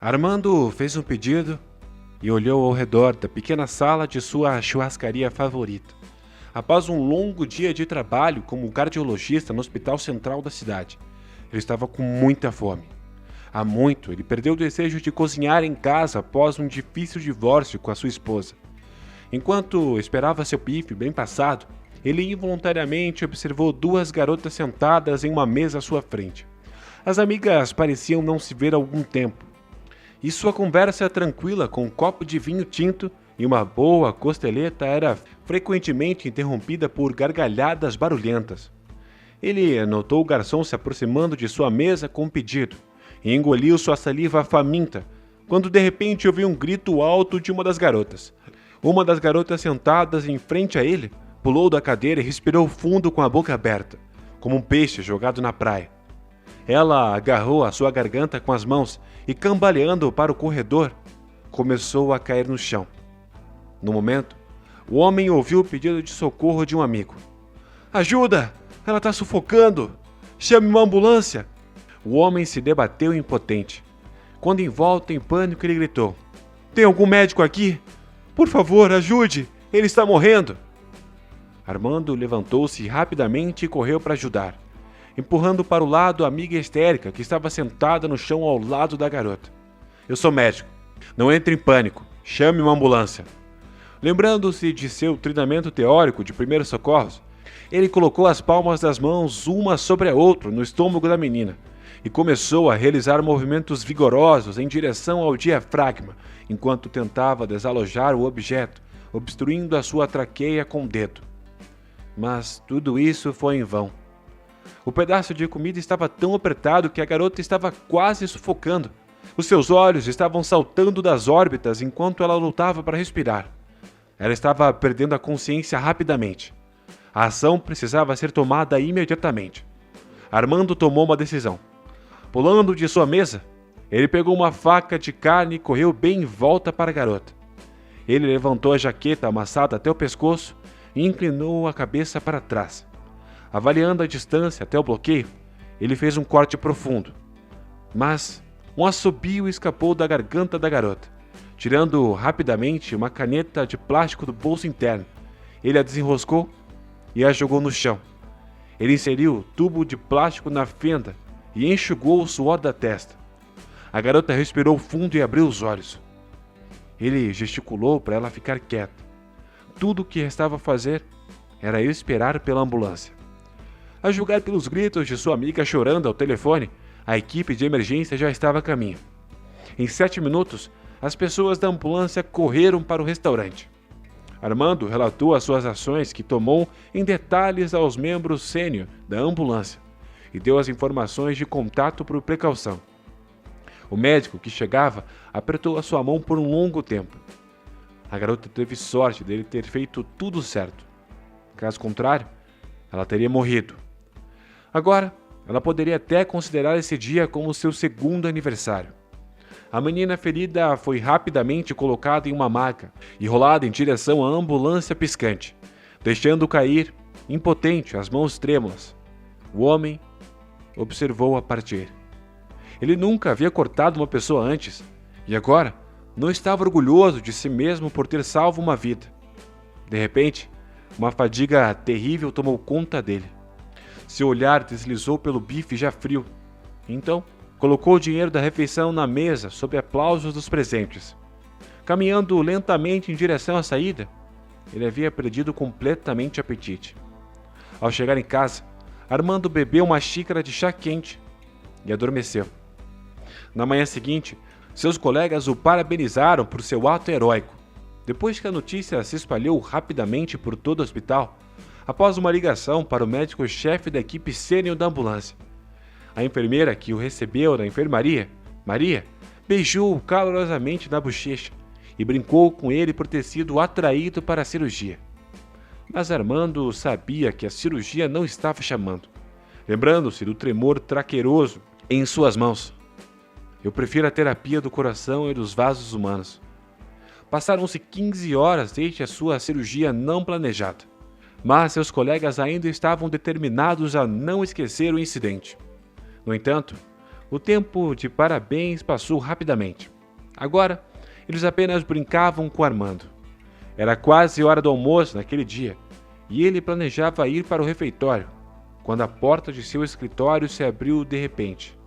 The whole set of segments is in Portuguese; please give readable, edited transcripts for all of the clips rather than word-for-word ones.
Armando fez um pedido e olhou ao redor da pequena sala de sua churrascaria favorita. Após um longo dia de trabalho como cardiologista no Hospital Central da cidade, ele estava com muita fome. Há muito, ele perdeu o desejo de cozinhar em casa após um difícil divórcio com a sua esposa. Enquanto esperava seu bife bem passado, ele involuntariamente observou duas garotas sentadas em uma mesa à sua frente. As amigas pareciam não se ver há algum tempo, e sua conversa tranquila com um copo de vinho tinto e uma boa costeleta era frequentemente interrompida por gargalhadas barulhentas. Ele notou o garçom se aproximando de sua mesa com um pedido e engoliu sua saliva faminta, quando de repente ouviu um grito alto de uma das garotas. Uma das garotas sentadas em frente a ele pulou da cadeira e respirou fundo com a boca aberta, como um peixe jogado na praia. Ela agarrou a sua garganta com as mãos e, cambaleando para o corredor, começou a cair no chão. No momento, o homem ouviu o pedido de socorro de um amigo. "Ajuda! Ela está sufocando! Chame uma ambulância!" O homem se debateu impotente. Quando envolto em pânico, ele gritou: "Tem algum médico aqui? Por favor, ajude! Ele está morrendo!" Armando levantou-se rapidamente e correu para ajudar, empurrando para o lado a amiga histérica que estava sentada no chão ao lado da garota. "Eu sou médico. Não entre em pânico. Chame uma ambulância." Lembrando-se de seu treinamento teórico de primeiros socorros, ele colocou as palmas das mãos uma sobre a outra no estômago da menina e começou a realizar movimentos vigorosos em direção ao diafragma, enquanto tentava desalojar o objeto, obstruindo a sua traqueia com o dedo. Mas tudo isso foi em vão. O pedaço de comida estava tão apertado que a garota estava quase sufocando. Os seus olhos estavam saltando das órbitas enquanto ela lutava para respirar. Ela estava perdendo a consciência rapidamente. A ação precisava ser tomada imediatamente. Armando tomou uma decisão. Pulando de sua mesa, ele pegou uma faca de carne e correu bem em volta para a garota. Ele levantou a jaqueta amassada até o pescoço e inclinou a cabeça para trás. Avaliando a distância até o bloqueio, ele fez um corte profundo. Mas um assobio escapou da garganta da garota. Tirando rapidamente uma caneta de plástico do bolso interno, ele a desenroscou e a jogou no chão. Ele inseriu o tubo de plástico na fenda e enxugou o suor da testa. A garota respirou fundo e abriu os olhos. Ele gesticulou para ela ficar quieta. Tudo o que restava fazer era esperar pela ambulância. A julgar pelos gritos de sua amiga chorando ao telefone, a equipe de emergência já estava a caminho. Em 7 minutos, as pessoas da ambulância correram para o restaurante. Armando relatou as suas ações que tomou em detalhes aos membros sênior da ambulância e deu as informações de contato por precaução. O médico que chegava apertou a sua mão por um longo tempo. A garota teve sorte dele ter feito tudo certo. Caso contrário, ela teria morrido. Agora, ela poderia até considerar esse dia como seu segundo aniversário. A menina ferida foi rapidamente colocada em uma maca e rolada em direção à ambulância piscante, deixando cair, impotente, as mãos trêmulas. O homem observou-a partir. Ele nunca havia cortado uma pessoa antes e agora não estava orgulhoso de si mesmo por ter salvo uma vida. De repente, uma fadiga terrível tomou conta dele. Seu olhar deslizou pelo bife já frio. Então, colocou o dinheiro da refeição na mesa sob aplausos dos presentes. Caminhando lentamente em direção à saída, ele havia perdido completamente o apetite. Ao chegar em casa, Armando bebeu uma xícara de chá quente e adormeceu. Na manhã seguinte, seus colegas o parabenizaram por seu ato heróico. Depois que a notícia se espalhou rapidamente por todo o hospital, após uma ligação para o médico-chefe da equipe sênior da ambulância. A enfermeira que o recebeu na enfermaria, Maria, beijou-o calorosamente na bochecha e brincou com ele por ter sido atraído para a cirurgia. Mas Armando sabia que a cirurgia não estava chamando, lembrando-se do tremor traqueroso em suas mãos. "Eu prefiro a terapia do coração e dos vasos humanos." Passaram-se 15 horas desde a sua cirurgia não planejada, mas seus colegas ainda estavam determinados a não esquecer o incidente. No entanto, O tempo de parabéns passou rapidamente. Agora, eles apenas brincavam com Armando. Era quase hora do almoço naquele dia, e ele planejava ir para o refeitório, quando a porta de seu escritório se abriu de repente.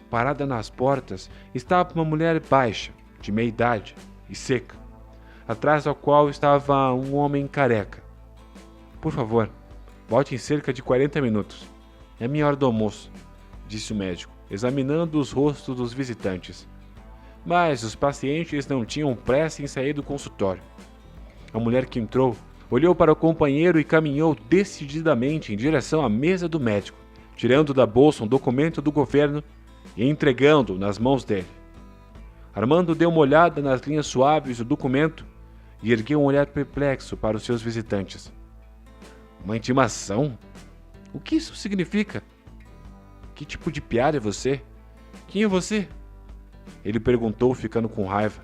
Parada nas portas estava uma mulher baixa, de meia idade e seca, atrás da qual estava um homem careca. "Por favor, volte em cerca de 40 minutos. É minha hora do almoço", disse o médico, examinando os rostos dos visitantes. Mas os pacientes não tinham pressa em sair do consultório. A mulher que entrou olhou para o companheiro e caminhou decididamente em direção à mesa do médico, tirando da bolsa um documento do governo e entregando-o nas mãos dele. Armando deu uma olhada nas linhas suaves do documento e ergueu um olhar perplexo para os seus visitantes. "Uma intimação? O que isso significa? Que tipo de piada é você? Quem é você?" Ele perguntou, ficando com raiva.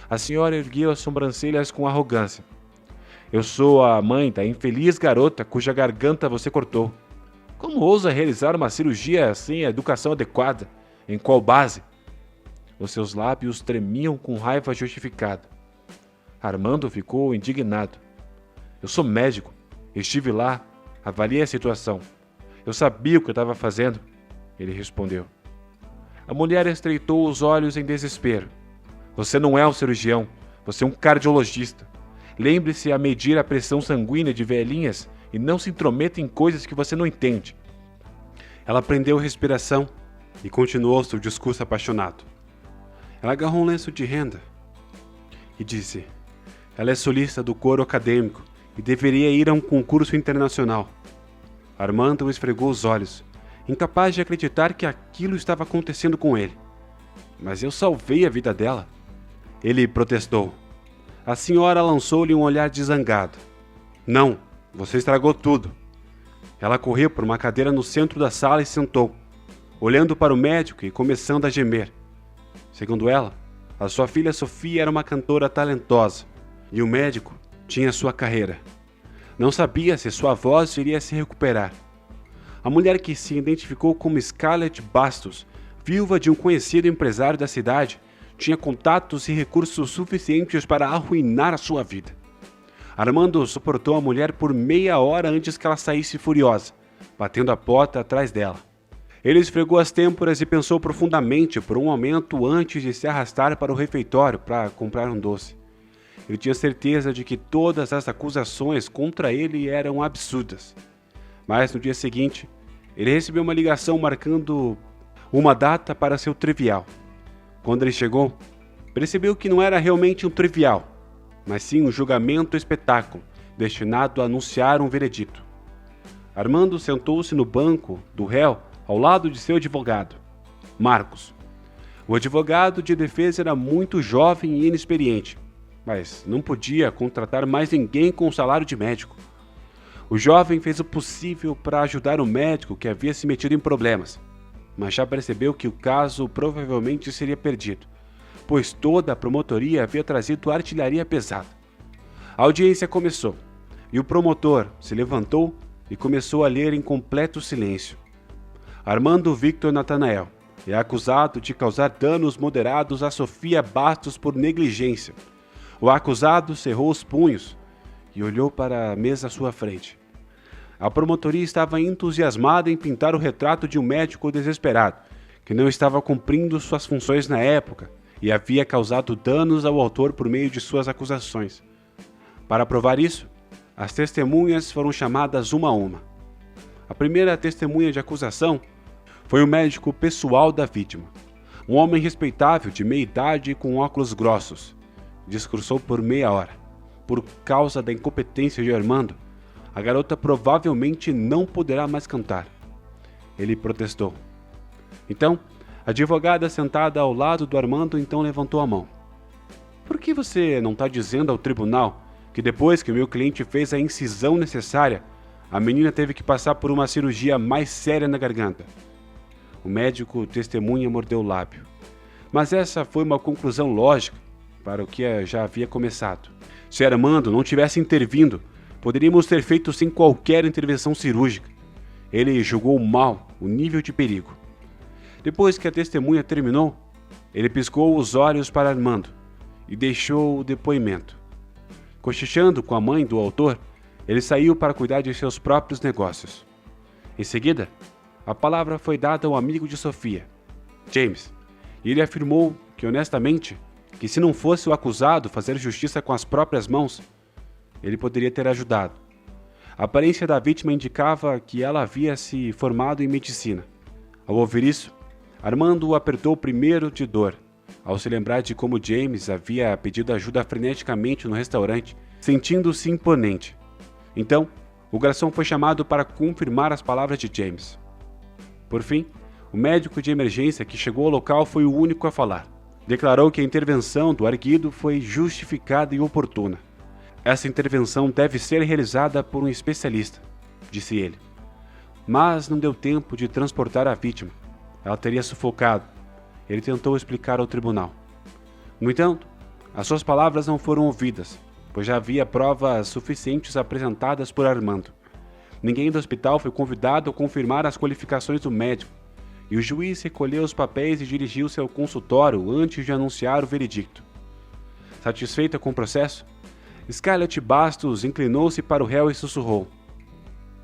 A senhora ergueu as sobrancelhas com arrogância. "Eu sou a mãe da infeliz garota cuja garganta você cortou. Como ousa realizar uma cirurgia sem educação adequada? Em qual base?" Os seus lábios tremiam com raiva justificada. Armando ficou indignado. "Eu sou médico. Estive lá. Avaliei a situação. Eu sabia o que eu estava fazendo", ele respondeu. A mulher estreitou os olhos em desespero. "Você não é um cirurgião. Você é um cardiologista. Lembre-se a medir a pressão sanguínea de velhinhas e não se intrometa em coisas que você não entende." Ela prendeu a respiração e continuou seu discurso apaixonado. Ela agarrou um lenço de renda e disse: "Ela é solista do coro acadêmico e deveria ir a um concurso internacional." Armando esfregou os olhos, incapaz de acreditar que aquilo estava acontecendo com ele. "Mas eu salvei a vida dela", ele protestou. A senhora lançou-lhe um olhar de zangado. "Não, você estragou tudo." Ela correu por uma cadeira no centro da sala e sentou, olhando para o médico e começando a gemer. Segundo ela, a sua filha Sofia era uma cantora talentosa e o médico tinha sua carreira. Não sabia se sua voz iria se recuperar. A mulher, que se identificou como Scarlett Bastos, viúva de um conhecido empresário da cidade, tinha contatos e recursos suficientes para arruinar a sua vida. Armando suportou a mulher por meia hora antes que ela saísse furiosa, batendo a porta atrás dela. Ele esfregou as têmporas e pensou profundamente por um momento antes de se arrastar para o refeitório para comprar um doce. Ele tinha certeza de que todas as acusações contra ele eram absurdas. Mas no dia seguinte, ele recebeu uma ligação marcando uma data para seu trivial. Quando ele chegou, percebeu que não era realmente um trivial, mas sim um julgamento espetáculo, destinado a anunciar um veredito. Armando sentou-se no banco do réu ao lado de seu advogado, Marcos. O advogado de defesa era muito jovem e inexperiente, mas não podia contratar mais ninguém com salário de médico. O jovem fez o possível para ajudar o médico que havia se metido em problemas, mas já percebeu que o caso provavelmente seria perdido, pois toda a promotoria havia trazido artilharia pesada. A audiência começou, e o promotor se levantou e começou a ler em completo silêncio. Armando Victor Natanael é acusado de causar danos moderados a Sofia Bastos por negligência. O acusado cerrou os punhos e olhou para a mesa à sua frente. A promotoria estava entusiasmada em pintar o retrato de um médico desesperado, que não estava cumprindo suas funções na época e havia causado danos ao autor por meio de suas acusações. Para provar isso, as testemunhas foram chamadas uma a uma. A primeira testemunha de acusação foi o médico pessoal da vítima, um homem respeitável de meia idade com óculos grossos. Discursou por meia hora. Por causa da incompetência de Armando, a garota provavelmente não poderá mais cantar. Ele protestou. Então, a advogada sentada ao lado do Armando então levantou a mão. "Por que você não está dizendo ao tribunal que depois que o meu cliente fez a incisão necessária, a menina teve que passar por uma cirurgia mais séria na garganta?" O médico testemunha mordeu o lábio. Mas essa foi uma conclusão lógica para o que já havia começado. Se Armando não tivesse intervindo, poderíamos ter feito sem qualquer intervenção cirúrgica. Ele julgou mal o nível de perigo. Depois que a testemunha terminou, ele piscou os olhos para Armando e deixou o depoimento. Cochichando com a mãe do autor, ele saiu para cuidar de seus próprios negócios. Em seguida, a palavra foi dada ao amigo de Sofia, James, e ele afirmou que honestamente, que se não fosse o acusado fazer justiça com as próprias mãos, ele poderia ter ajudado. A aparência da vítima indicava que ela havia se formado em medicina. Ao ouvir isso, Armando o apertou primeiro de dor, ao se lembrar de como James havia pedido ajuda freneticamente no restaurante, sentindo-se imponente. Então, o garçom foi chamado para confirmar as palavras de James. Por fim, o médico de emergência que chegou ao local foi o único a falar. Declarou que a intervenção do arguido foi justificada e oportuna. Essa intervenção deve ser realizada por um especialista, disse ele. Mas não deu tempo de transportar a vítima. Ela teria sufocado. Ele tentou explicar ao tribunal. No entanto, as suas palavras não foram ouvidas, pois já havia provas suficientes apresentadas por Armando. Ninguém do hospital foi convidado a confirmar as qualificações do médico, e o juiz recolheu os papéis e dirigiu-se ao consultório antes de anunciar o veredicto. Satisfeita com o processo, Scarlett Bastos inclinou-se para o réu e sussurrou: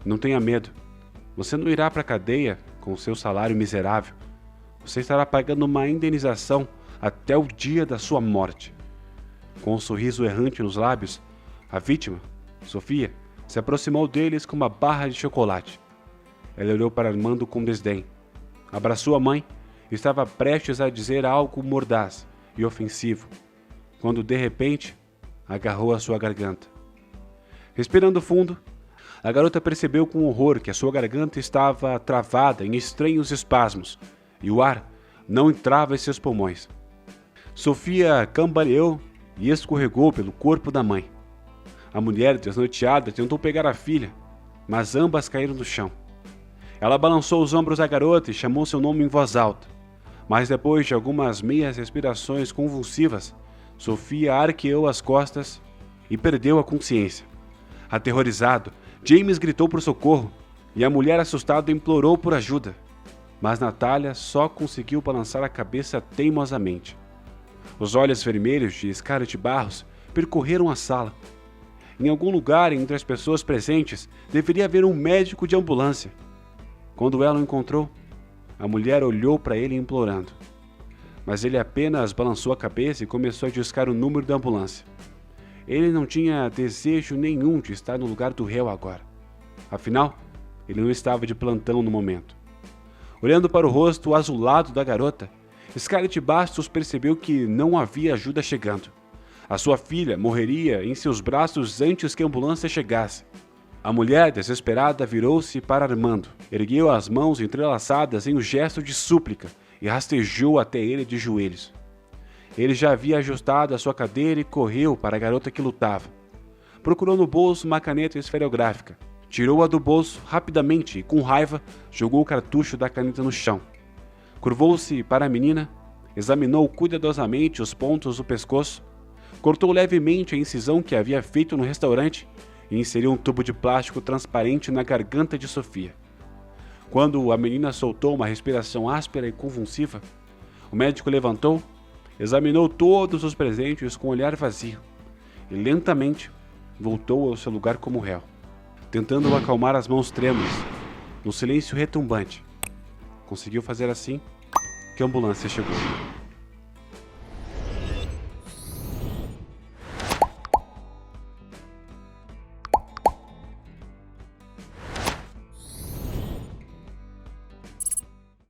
"Não tenha medo. Você não irá para a cadeia com seu salário miserável. Você estará pagando uma indenização até o dia da sua morte." Com um sorriso errante nos lábios, a vítima, Sofia, se aproximou deles com uma barra de chocolate. Ela olhou para Armando com desdém. Abraçou a mãe e estava prestes a dizer algo mordaz e ofensivo, quando de repente agarrou a sua garganta. Respirando fundo, a garota percebeu com horror que a sua garganta estava travada em estranhos espasmos e o ar não entrava em seus pulmões. Sofia cambaleou e escorregou pelo corpo da mãe. A mulher, desnorteada, tentou pegar a filha, mas ambas caíram no chão. Ela balançou os ombros da garota e chamou seu nome em voz alta, mas depois de algumas meias respirações convulsivas, Sofia arqueou as costas e perdeu a consciência. Aterrorizado, James gritou por socorro e a mulher assustada implorou por ajuda, mas Natália só conseguiu balançar a cabeça teimosamente. Os olhos vermelhos de Scarlett Barros percorreram a sala. Em algum lugar entre as pessoas presentes deveria haver um médico de ambulância. Quando ela o encontrou, a mulher olhou para ele implorando. Mas ele apenas balançou a cabeça e começou a discar o número da ambulância. Ele não tinha desejo nenhum de estar no lugar do réu agora. Afinal, ele não estava de plantão no momento. Olhando para o rosto azulado da garota, Scarlett Bastos percebeu que não havia ajuda chegando. A sua filha morreria em seus braços antes que a ambulância chegasse. A mulher, desesperada, virou-se para Armando, ergueu as mãos entrelaçadas em um gesto de súplica e rastejou até ele de joelhos. Ele já havia ajustado a sua cadeira e correu para a garota que lutava. Procurou no bolso uma caneta esferográfica, tirou-a do bolso rapidamente e, com raiva, jogou o cartucho da caneta no chão. Curvou-se para a menina, examinou cuidadosamente os pontos do pescoço, cortou levemente a incisão que havia feito no restaurante e inseriu um tubo de plástico transparente na garganta de Sofia. Quando a menina soltou uma respiração áspera e convulsiva, o médico levantou, examinou todos os presentes com um olhar vazio e lentamente voltou ao seu lugar como réu, tentando acalmar as mãos trêmulas, no silêncio retumbante. Conseguiu fazer assim que a ambulância chegou.